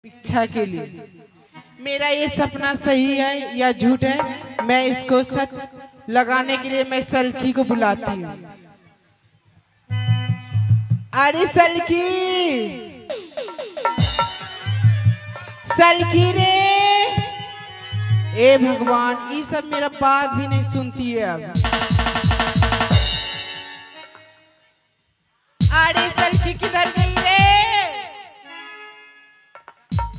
इच्छा के लिए। मेरा ये सपना सही है या झूठ है, मैं इसको सच लगाने के लिए मैं सलखी को बुलाती हूँ। अरे सलखी, सलखी रे। ए भगवान, ये सब मेरा बात भी नहीं सुनती है अब। अरे सलखी किधर गई रे?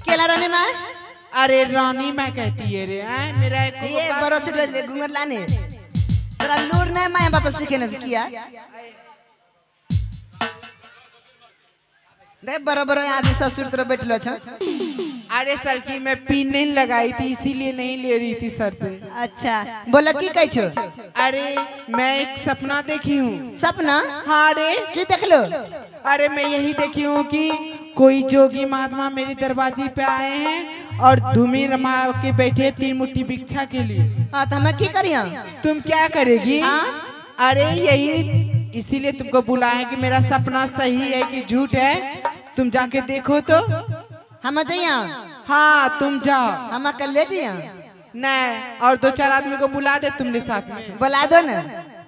केला रानी माँ? अरे रानी मैं कहती है रे, मेरा एक ये बड़ो से घूंघट लाने तेरा लूर नहीं माँ बाप सीखे न किया। देख बड़ो बड़ो आदमी ससुर तरह बैठलो छ। अरे सलखी मैं पिन नहीं लगाई थी इसीलिए नहीं ले रही थी सर पे। अच्छा बोला की कह छो? अरे मैं एक सपना देखी हूँ। सपना? हाँ रे। की देख लो? अरे मैं यही देखी हूँ कि कोई जोगी महात्मा मेरे दरवाजे पे आए हैं और धूमी रमा के बैठे 3 मुट्ठी भिक्षा के लिए। हाँ तो हमें की करिए? तुम क्या करेगी? अरे यही इसीलिए तुमको बुलाए कि मेरा सपना सही है कि झूठ है, तुम जाके देखो तो। हम जाइए? हाँ तुम जाओ। हम कर ले दिए? नहीं, और 2-4 आदमी को बुला दे तुमने साथ में। बुला दो ना।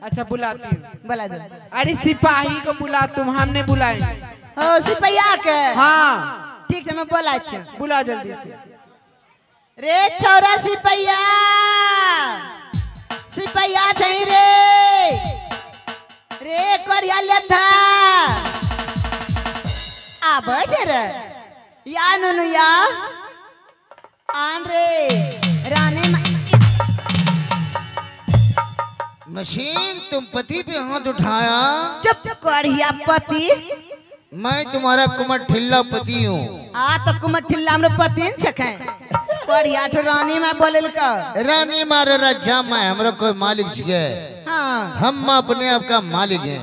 अच्छा बुलाती हूँ। बुला दो। अरे सिपाही को बुला, तुम हमने बुलाए। हो सिपैया के? हाँ ठीक है मैं बोला। बुला जल्दी से। रे छोरा सिपैया, सिपैया नहीं रे, रे कोरिया लेथा आब रे या नुनु या आन रे रानी मशीन। तुम पति पे हाथ उठाया? चुप कोरिया पति? मैं तुम्हारा कुमार ठिल्ला पति हूँ। आ तो कुमार ठिल्ला हमरे पति न छके। कोरिया तो रानी में बोले का रानी मारे राजा मैं हमरा कोई मालिक छे। हाँ हम अपने आप का मालिक हैं।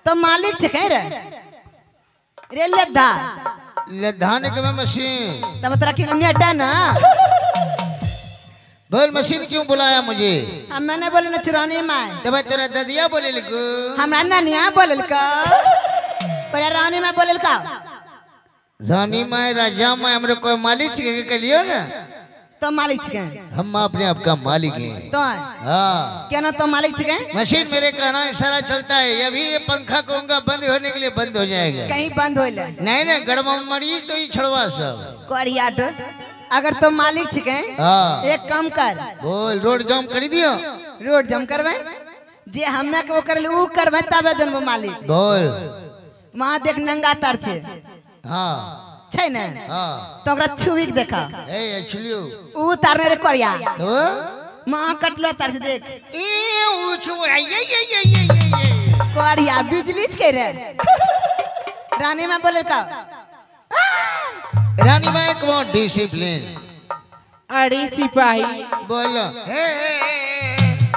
तो मालिक छके रे रे लेधा लेधाने के मैं मशीन। तब तेरा की नेटा ना बोल मशीन क्यों बुलाया मुझे? हम मैंने बोले ना चुरानी माँ। तब तेरा ददिया बोले लिखो। हमरा नानिया बोले का पर रानी माँ बोले का। रानी माँ राजा माँ हमरे कोई मालिक छे के लियो ना। तो मालिक छके? हम अपने आप का मालिक हैं। तो हाँ क्या ना तो मालिक छके? मशीन मेरे कहना इशारा चलता है। अभी ये पंखा कहूँगा बंद होने के लिए बंद हो जाएगा। कहीं बंद हो ले नहीं नहीं गड़बड़ मरी तो ही छड़वा सब। कोरिया तो अगर तो मालिक छके हाँ एक काम कर। बोल रोड जाम कर दियो। रोड जाम करवे जे हमें को कर उ करवे तबे जन्म मालिक। बोल वहां देख नंगा तार छे। हाँ छै ने? हाँ तो ओकरा छुई के देखा। ए एक्चुअली उ तारने रे कोरिया तो मां कटलो तार से देख। ए ऊंचो ये कोरिया बिजली छे रे। रानी मां बोले का रानी माँ एक वो डिसिप्लिन। अरे सिपाही बोलो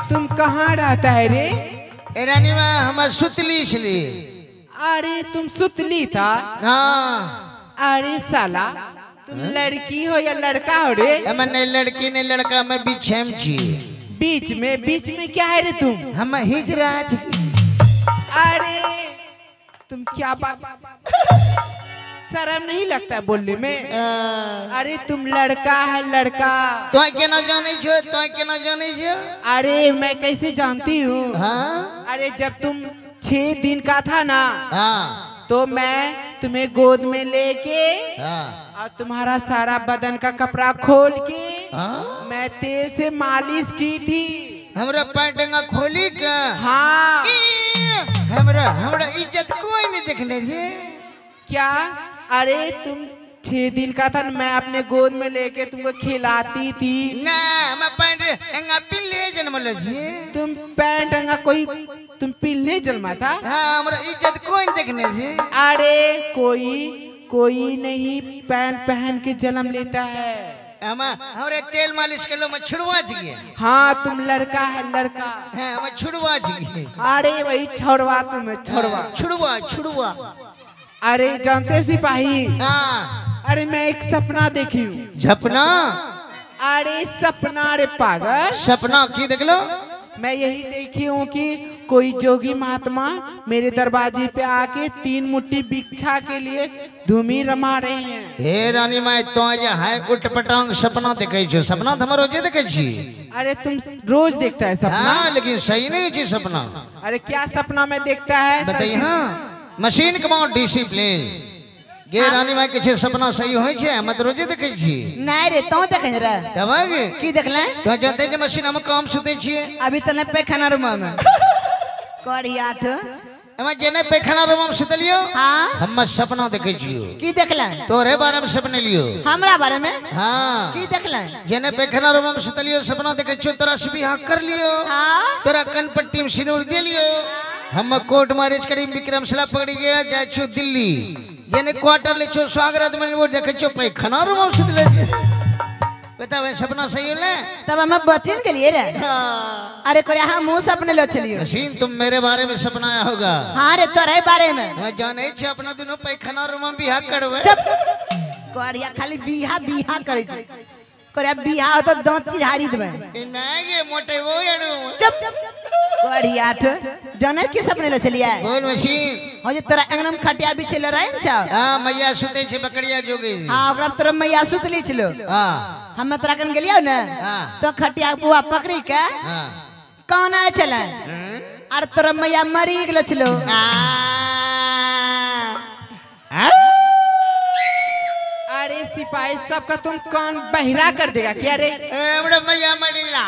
तुम कहाँ रहता है रे? ए रानी माँ हम सुतली इसलिए। अरे तुम सुतली था? हाँ। अरे साला तुम लड़की हो या लड़का हो रे? हम नहीं लड़की नहीं लड़का, मैं बीच छी। बीच में क्या है रे तुम? हम हिजरा। अरे तुम क्या बात, शर्म नहीं लगता है बोलने में? अरे तुम लड़का है लड़का। तो के ना जाने छो, तो के ना जाने छो। अरे मैं कैसे जानती हूँ? हाँ? अरे जब तुम 6 दिन का था ना, हाँ तो मैं तुम्हें गोद में लेके हाँ और तुम्हारा सारा बदन का कपड़ा खोल के हाँ? मैं तेल से मालिश की थी। हमरा पैंटंगा खोली का? हाँ। हमरा इज्जत कोई नहीं देखने से। क्या? अरे तुम 6 दिन का था, मैं अपने गोद में लेके तुमको खिलाती थी ना। मैं पैंट अंगा पिल्ले जन्म लजी। तुम पैंट अंगा तुम पिल्ले जन्मा था? हाँ हमरा इज्जत कोई देखने से। अरे कोई नहीं पैंट पहन के जन्म लेता है। हमरे तेल मालिश कर लो, मैं छुड़वा जी। हाँ तुम लड़का है लड़का। हाँ मैं छुड़वा जी। अरे वही छोड़वा, तुम्हें छुड़वा। अरे जानते सिपाही, हाँ अरे मैं एक सपना देखी हूँ। सपना? अरे सपना रे पागल। सपना की देख लो? मैं यही देखी हूँ कि कोई जोगी महात्मा मेरे दरवाजे पे आके 3 मुट्ठी भिक्षा के लिए धूमी रमा रहे हैं। हे रानी माय तो आज है उटपटांग सपना देखे छो। सपना तो हम रोजे देखे छी। अरे तुम रोज देखता है सपना? हाँ लेकिन सही नहीं छी सपना। अरे क्या सपना में देखता है? बताइए। हाँ मशीन कमाओ डिसिप्लिन गे रानी माय के छे सपना सही होय छे मत रोजे देखे छी। नहीं रे तो देखे रे तब की देखले तो जानते जे मशीन हम काम सुते छिए अभी तने पैखाना रूम में करी 8 हम जेने पैखाना रूम में सुतलियो। हां हम सपना देखे छियो। की देखले तोरे बारे में सपने लियो। हमरा बारे में? हां की देखले जेने पैखाना रूम में सुतलियो सपना देखे छियो तोरा से बियाह कर लियो। हां तोरा कनपट्टी में सिंदूर दे लियो। हम कोर्ट मैरिज करी विक्रमशिला पकड़ी गया जाय छु दिल्ली जेने क्वार्टर ले छु स्वागत में वो देखे छु पैखाना रूम में सुतले। बता वे सपना सही होले तब हम बचिन के लिए रे। अरे करे हम मुंह सपने लो चलियो। मशीन तुम मेरे बारे में सपना आया होगा। हां रे तोरे बारे में मैं जाने छ अपना दोनों पैखाना रूम में बियाह करवे। चुप करिया खाली बिहा बिहा करे छै। करे बिहा हो तो दांत चिढ़ारी देबे। नहीं ये मोटे वो याडू। चुप करी 8 जाने की सपने ले चलिए। बोल मशीन हो जे तोरा अंगना में खटिया बिछेले रहे न छ। हां मैया सुते छे बकरिया जोगी। हां ओकरा तोरा मैया सुतली छलो। हां हम तोरा कन गेलियो न तो खटिया बुआ पकड़ी के हां कौन आए चले और तोरा मैया मरी गेलो छलो। अरे सिपाही सबका तुम कान बहिरा कर देगा क्या रे? हमरे मैया मरीला।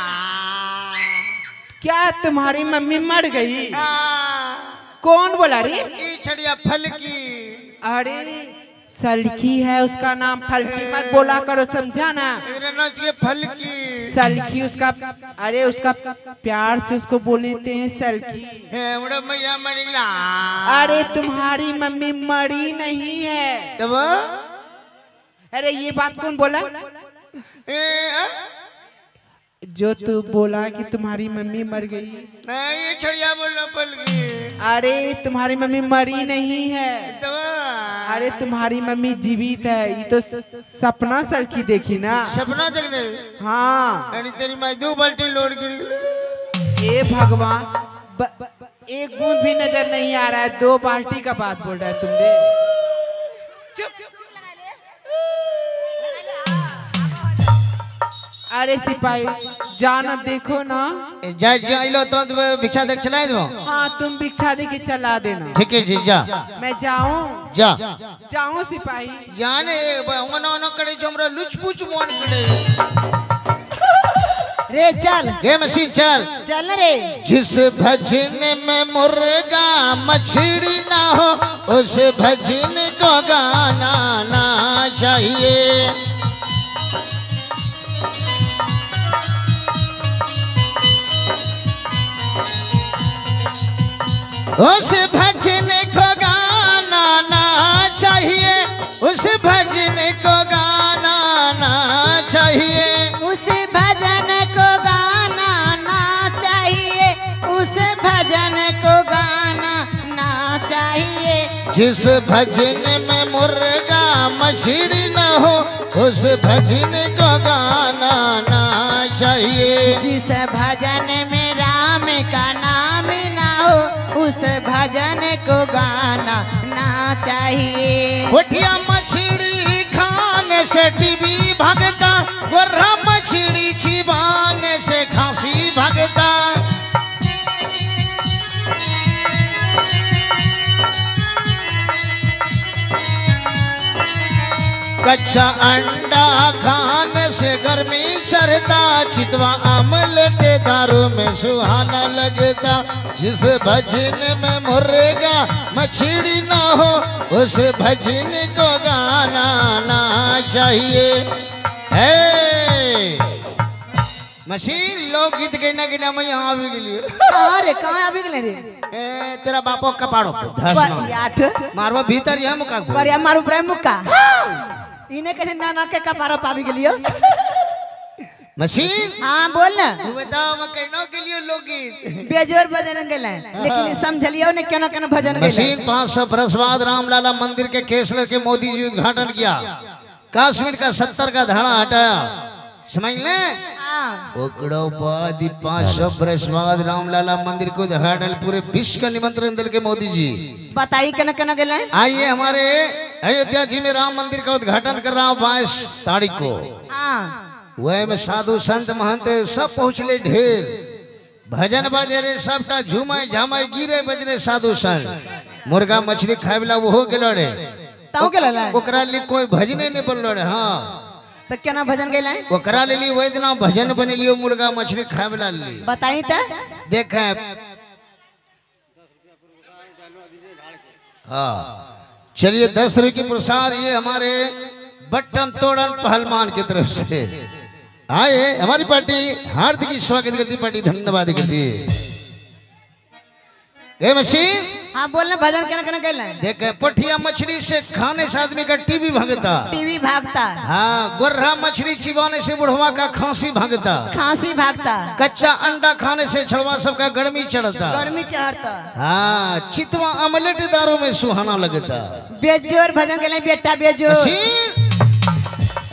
क्या तुम्हारी मम्मी मर गई? कौन बोला रे? ई छड़िया फलकी। अरे सलखी है उसका नाम, फलकी मत बोला करो समझा ना। मेरा नाम है फलकी। सलखी उसका, अरे उसका प्यार से उसको बोलते हैं सलखी। हमरे मैया मरीला। अरे तुम्हारी मम्मी मरी नहीं है। तब अरे ये बात कौन बोला? जो तू बोला कि तुम्हारी मम्मी मर गई। ये छड़िया बोलना फलकी। अरे तुम्हारी मम्मी मरी नहीं है। अरे तुम्हारी मम्मी जीवित है। ये तो सपना सलखी देखी ना। सपना देखने? हाँ। अरे तेरी माँ 2 बाल्टी लोड करी। ए भगवान एक बूंद भी नजर नहीं आ रहा है। 2 बाल्टी का बात बोल रहा है तुमने। अरे सिपाही जाना देखो ना। जा जा इलो तो भिक्षा देख चला दो। हाँ तुम भिक्षा दे के चला देना। ठीक है जी जा। मैं जाऊँ? जा जाऊँ सिपाही। जाने ओनो करे जो हमरा लुचपुच मोन करे। रे चल ये मशीन चल चल रे। जिस भजन में मुर्गा मछली ना हो उस भजन को गाना ना चाहिए। उस भजन को गाना ना चाहिए। उस भजन को गाना ना चाहिए। उस भजन को गाना ना चाहिए। उस भजन को गाना ना चाहिए। जिस भजन में मुर्गा मछली न हो उस भजन को गाना ना चाहिए। जिस भजन में राम का नाम ना हो उस भजन को गाना ना चाहिए। उठिया मछली खाने से टीबी भागता, गोरा मछली चिबाने से खांसी भागता। कच्चा अंडा खाने से गर्मी चढ़ता, चितवा अमल के दारू में सुहाना लगता। जिस भजन में मुर्गा मछली ना हो उस भजन को गाना ना चाहिए। मशीन लोकगीत कहना कि ना मैं यहाँ भी गई। अरे कहाँ अभी गले रे? तेरा बापो कपाड़ो आठ मारवा भीतर यह मुका पर मारू प्रेम मुक्का इने कैसे नाना के कपारो पावी गेलियो। मशीन हां बोल ना। तू बताओ मैं कहनो के लिए लोकगीत बेजोर भजन गेले लेकिन समझलियो ने केना केना भजन गेले। मशीन 500 बरस बाद रामलाला मंदिर के केसर के मोदी जी उद्घाटन किया। कश्मीर का 70 का धारा हटाया, समझ ले। ओकड़ो बाद 500 बरस बाद रामलाला मंदिर को उद्घाटन पूरे विश्व का निमंत्रण दिल के मोदी जी। बताइए केना केना गेले। आइए हमारे अयोध्या जी में राम मंदिर का उद्घाटन कर रहा हूँ 22 तारीख को। वह में साधु संत महंत सब पहुँचले ढेर, भजन बजे रे, सबटा झूमे झामे गिरे बजरे साधु संत। मुर्गा मछली खाए वाला वो हो गेलो रे, ताऊ के लला ओकरा लिए कोई भजने नहीं बोलो रे। हाँ तो केना भजन गेले। ओकरा लिए वही दिना भजन बने लियो, मुर्गा मछली खाए वाला लिए। बताई त देखे। हाँ चलिए 10 रुपये की पुरस्कार ये हमारे बट्टम तोड़न पहलवान की तरफ से आए। हमारी पार्टी हार्दिक स्वागत करती, पार्टी धन्यवाद करती है। मशीन हाँ बोलने भजन केना केना गेले। देखे पठिया मछली से खाने से आदमी का टीवी भागता, टीवी भागता। हाँ गोर्रा मछली चिबाने से बुढ़वा का खांसी भागता, खांसी भागता। कच्चा अंडा खाने से छड़वा सबका गर्मी चढ़ता, गर्मी चढ़ता। हाँ चितवा अमलेट दारू में सुहाना लगता। बेजोर भजन गेले बेटा बेजोर।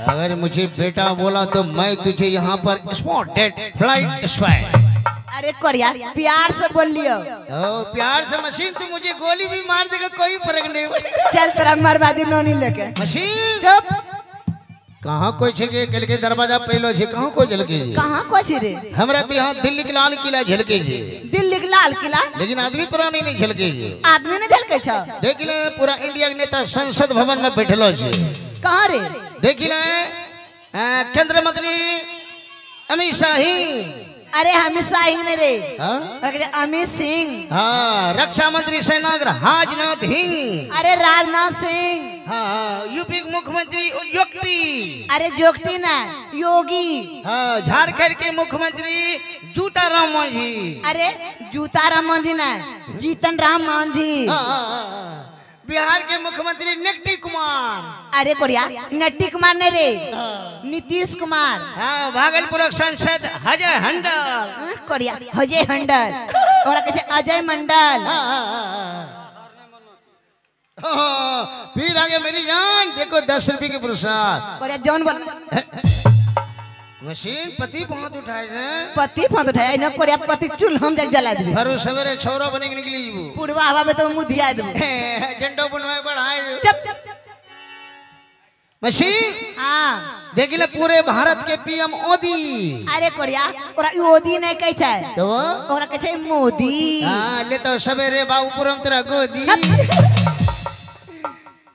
अगर मुझे बेटा बोला तो मैं तुझे यहाँ पर स्पॉटेड फ्लाइट स्पाई। अरे कोरिया प्यार से बोल लियो। प्यार से मशीन से मुझे गोली भी मार देगा कोई फर्क नहीं। चल तेरा मरवादी नोनी लेके। मशीन चुप। कहाँ कोई छे कल के दरवाजा पहलो छे, कहाँ कोई झलके जी। कहाँ कोई रे। हमरा तो यहाँ दिल्ली के लाल किला झलके जी। दिल्ली के लाल किला लेकिन आदमी पुरानी नहीं झलके जी। आदमी ने झलके छ। देख ले पूरा इंडिया के नेता संसद भवन में बैठलो छे। कहाँ रे। देख ले केंद्र मंत्री अमित शाह। अरे अमित शाह ने रे। हाँ? अमित सिंह। हाँ रक्षा मंत्री सेनाग्र राजनाथ सिंह। अरे राजनाथ सिंह। हाँ यूपी मुख्यमंत्री योगी। अरे जोगती ना योगी। हाँ झारखंड के मुख्यमंत्री जूता राम मांझी। अरे जूता राम मांझी ना जीतन राम मांझी। बिहार के मुख्यमंत्री नट्टी कुमार। अरे कोरिया नट्टी कुमार ने रे नीतीश कुमार। हाँ भागलपुर सांसद अजय हंडल। कोरिया अजय हंडल और कैसे अजय मंडल। फिर आगे मेरी जान देखो 10 रुपये की पुरस्कार। कोरिया जौन बोल मशीन पति बहुत उठाए हैं। पति फांद उठाया न कोरिया पति चूल हम जग जला दे। हर सवेरे छोरा बने के निकली वो पूर्वा हवा में तो मुंह दिया दे। झंडो बनवाए बढ़ाए। चुप चुप मशीन हाँ देखिले पूरे भारत के पीएम मोदी। अरे कोरिया ओरा मोदी नहीं कह छै तो ओरा कह छै मोदी। हां ले तो सवेरे बाबूपुरम तेरा गोदी।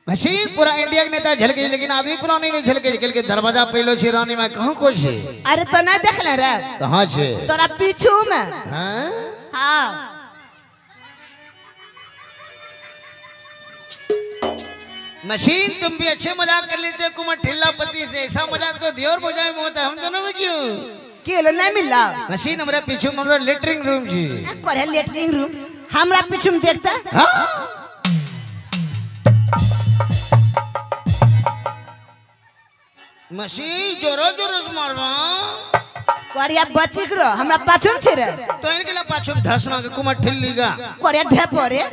मशीन पूरा इंडिया के नेता झलके लेकिन आदमी पुरानी नहीं झलके। कल के दरवाजा पहलो छे रानी में कहां कोई छे। अरे तो नहीं देख ले रे कहां छे तोरा पीछू में। हां हां मशीन तुम भी अच्छे मजाक कर लेते हो कुमार ठिल्ला पति से। ऐसा मजाक तो दियोर बजाए में होता है, हम दोनों में क्यों। केलो नहीं मिला। मशीन हमरा पीछू में हमरा लेटरिंग रूम जी। कोरे लेटरिंग रूम हमरा पीछू में देखता। हां मशीन जोरो जोरो से मारवा। कोरिया बच्ची करो हमरा पाछू में छे रे। तो इनके ला पाछू में धसना के कुमार ठिल्ली का। कोरिया ढेपो रे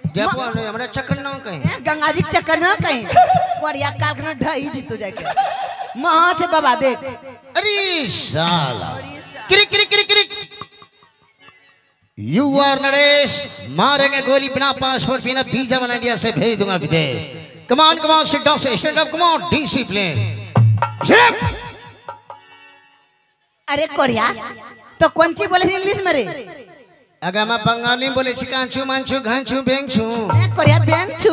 ढेपो हमरा चक्कर ना कहीं। गंगा जी चक्कर ना कहीं। कोरिया काल के ढई जीतो जाके महा से बाबा देख। अरे साला क्रिक क्रिक क्रिक क्रिक। यू आर नरेश मारेंगे गोली बिना पासपोर्ट बिना वीजा बना इंडिया से भेज दूंगा विदेश। कमान कमान सिट डाउन से स्टैंड अप कमान डिसिप्लिन। अरे कोरिया तो कौन सी बोले इंग्लिश में रे। अगर मैं बंगाली में बोले चिकांचू मांचू घांचू बेंचू। कोरिया बैंक छु